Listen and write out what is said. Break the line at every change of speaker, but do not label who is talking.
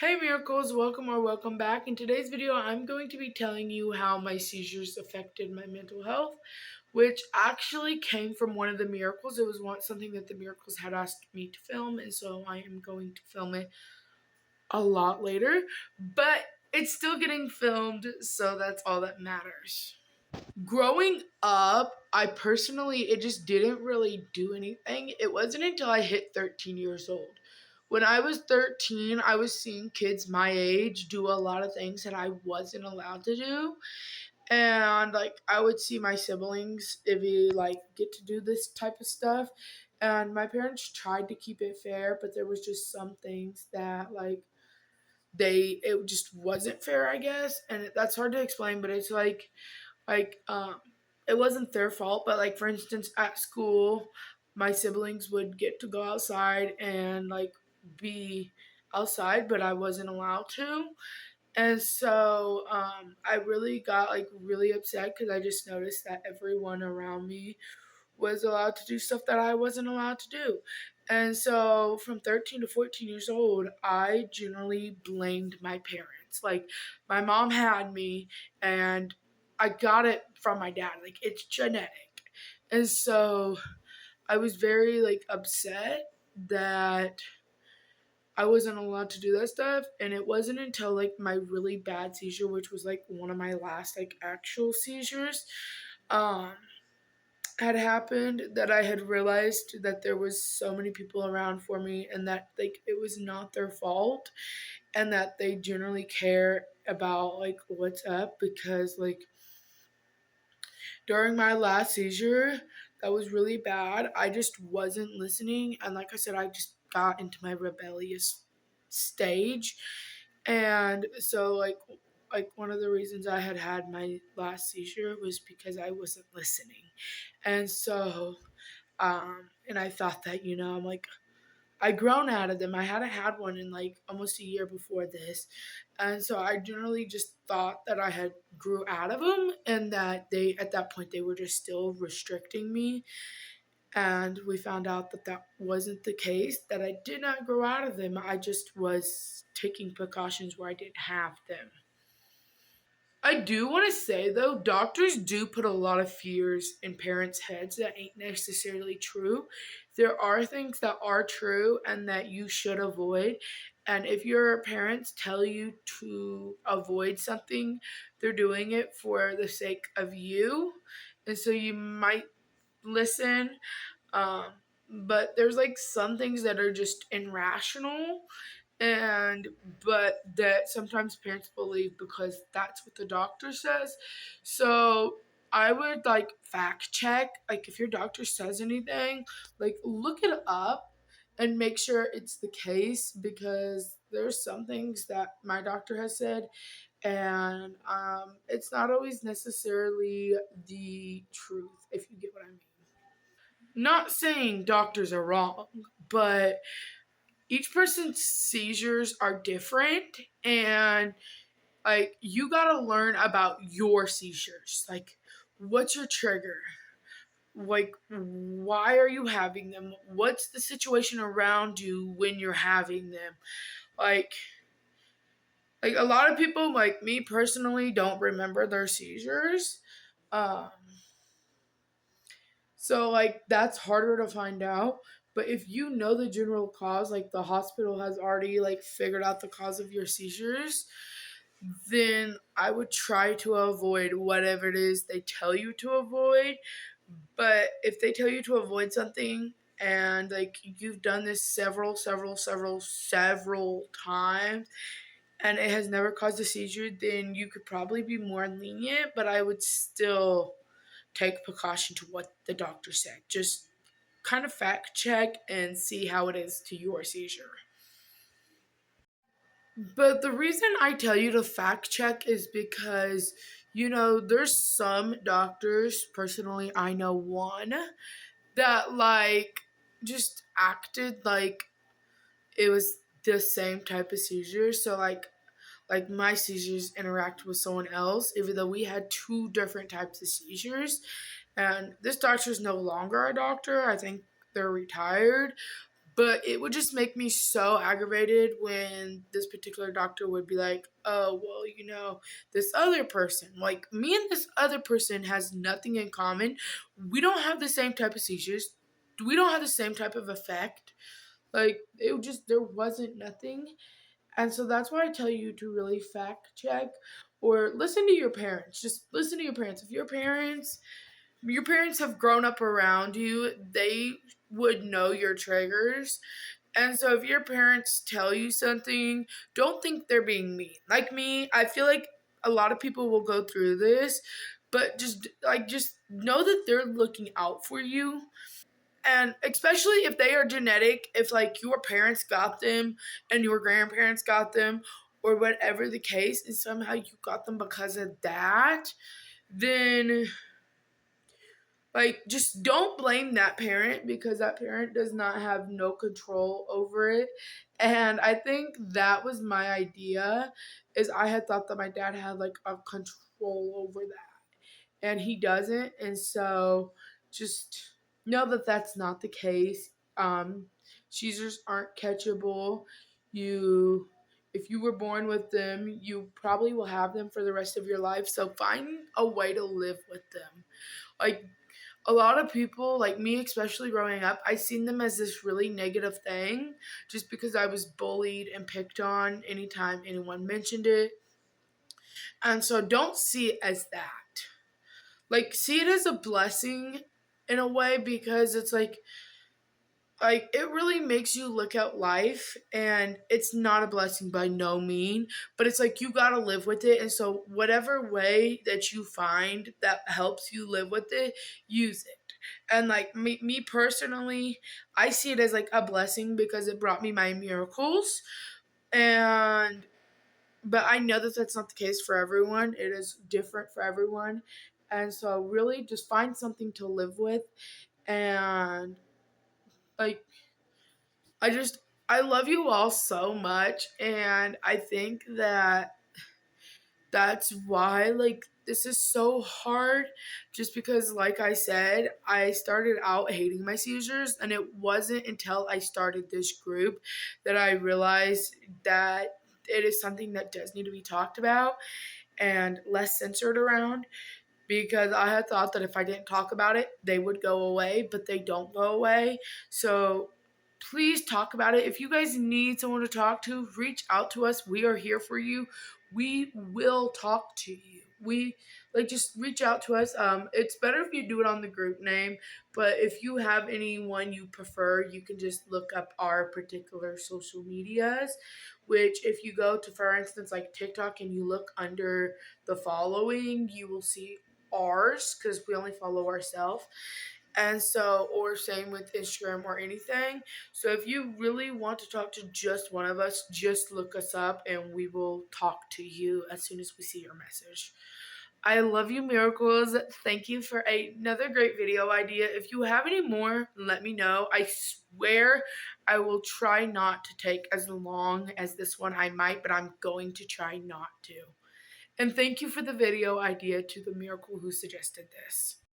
Hey miracles, welcome or welcome back. In today's video, I'm going to be telling you how my seizures affected my mental health, which actually came from one of the miracles. It was something that the miracles had asked me to film, and so I am going to film it a lot later, but it's still getting filmed, so that's all that matters. Growing up, it just didn't really do anything. It wasn't until I hit 13 years old. When I was 13, I was seeing kids my age do a lot of things that I wasn't allowed to do. And like I would see my siblings if we like get to do this type of stuff. And my parents tried to keep it fair, but there was just some things that it just wasn't fair, I guess. And that's hard to explain, but it's like it wasn't their fault, but like for instance at school my siblings would get to go outside and like be outside, but I wasn't allowed to. And so I really got like really upset because I just noticed that everyone around me was allowed to do stuff that I wasn't allowed to do. And so from 13 to 14 years old, I generally blamed my parents. Like my mom had me and I got it from my dad. Like it's genetic. And so I was very like upset that I wasn't allowed to do that stuff. And it wasn't until like my really bad seizure, which was like one of my last like actual seizures, um, had happened, that I had realized that there was so many people around for me and that like it was not their fault and that they generally care about like what's up. Because like during my last seizure that was really bad, I just wasn't listening, and like I said, I just got into my rebellious stage. And so like one of the reasons I had my last seizure was because I wasn't listening. And so and I thought that, I'm like, I grown out of them. I hadn't had one in like almost a year before this. And so I generally just thought that I had grew out of them and that they at that point they were just still restricting me. And we found out that that wasn't the case, that I did not grow out of them. I just was taking precautions where I didn't have them. I do want to say though, doctors do put a lot of fears in parents' heads that ain't necessarily true. There are things that are true and that you should avoid. And if your parents tell you to avoid something, they're doing it for the sake of you. And so you might listen. Um, but there's like some things that are just irrational, and but that sometimes parents believe because that's what the doctor says. So I would like fact check, like if your doctor says anything, like look it up and make sure it's the case, because there's some things that my doctor has said, and it's not always necessarily the truth, if you get what I mean. Not saying doctors are wrong, but each person's seizures are different, and like you got to learn about your seizures. Like what's your trigger? Like why are you having them? What's the situation around you when you're having them? Like like a lot of people like me personally don't remember their seizures. Um So like that's harder to find out. But if you know the general cause, like the hospital has already like figured out the cause of your seizures, then I would try to avoid whatever it is they tell you to avoid. But if they tell you to avoid something and like you've done this several times and it has never caused a seizure, then you could probably be more lenient, but I would still take precaution to what the doctor said. Just kind of fact check and see how it is to your seizure. But the reason I tell you to fact check is because, there's some doctors, personally, I know one, that like just acted like it was the same type of seizure. So like my seizures interact with someone else, even though we had two different types of seizures. And this doctor is no longer a doctor. I think they're retired. But it would just make me so aggravated when this particular doctor would be like, oh, well, this other person, like me and this other person has nothing in common. We don't have the same type of seizures. We don't have the same type of effect. Like, there wasn't nothing. And so that's why I tell you to really fact check or listen to your parents. Just listen to your parents. If your parents have grown up around you, they would know your triggers. And so if your parents tell you something, don't think they're being mean. Like me, I feel like a lot of people will go through this, but just know that they're looking out for you. And especially if they are genetic, if like your parents got them and your grandparents got them or whatever the case, and somehow you got them because of that, then like, just don't blame that parent because that parent does not have no control over it. And I think that was my idea is I had thought that my dad had like a control over that and he doesn't. And so just know that that's not the case. Seizures aren't catchable. You if you were born with them, you probably will have them for the rest of your life. So find a way to live with them. Like a lot of people, like me, especially growing up, I seen them as this really negative thing just because I was bullied and picked on anytime anyone mentioned it. And so don't see it as that. Like, see it as a blessing in a way because it's like it really makes you look at life and it's not a blessing by no mean, but it's like you got to live with it. And so whatever way that you find that helps you live with it, use it. And like me personally, I see it as like a blessing because it brought me my miracles. And but I know that that's not the case for everyone. It is different for everyone. And so really just find something to live with. And like I just I love you all so much, and I think that that's why like this is so hard just because like I said, I started out hating my seizures and it wasn't until I started this group that I realized that it is something that does need to be talked about and less censored around because I had thought that if I didn't talk about it, they would go away, but they don't go away. So please talk about it. If you guys need someone to talk to, reach out to us. We are here for you. We will talk to you. We like just reach out to us. It's better if you do it on the group name, but if you have anyone you prefer, you can just look up our particular social medias. Which, if you go to, for instance, like TikTok and you look under the following, you will see ours because we only follow ourselves. And so, or same with Instagram or anything. So, if you really want to talk to just one of us, just look us up and we will talk to you as soon as we see your message. I love you, Miracles. Thank you for another great video idea. If you have any more, let me know. I swear I will try not to take as long as this one. I might, but I'm going to try not to. And thank you for the video idea to the Miracle who suggested this.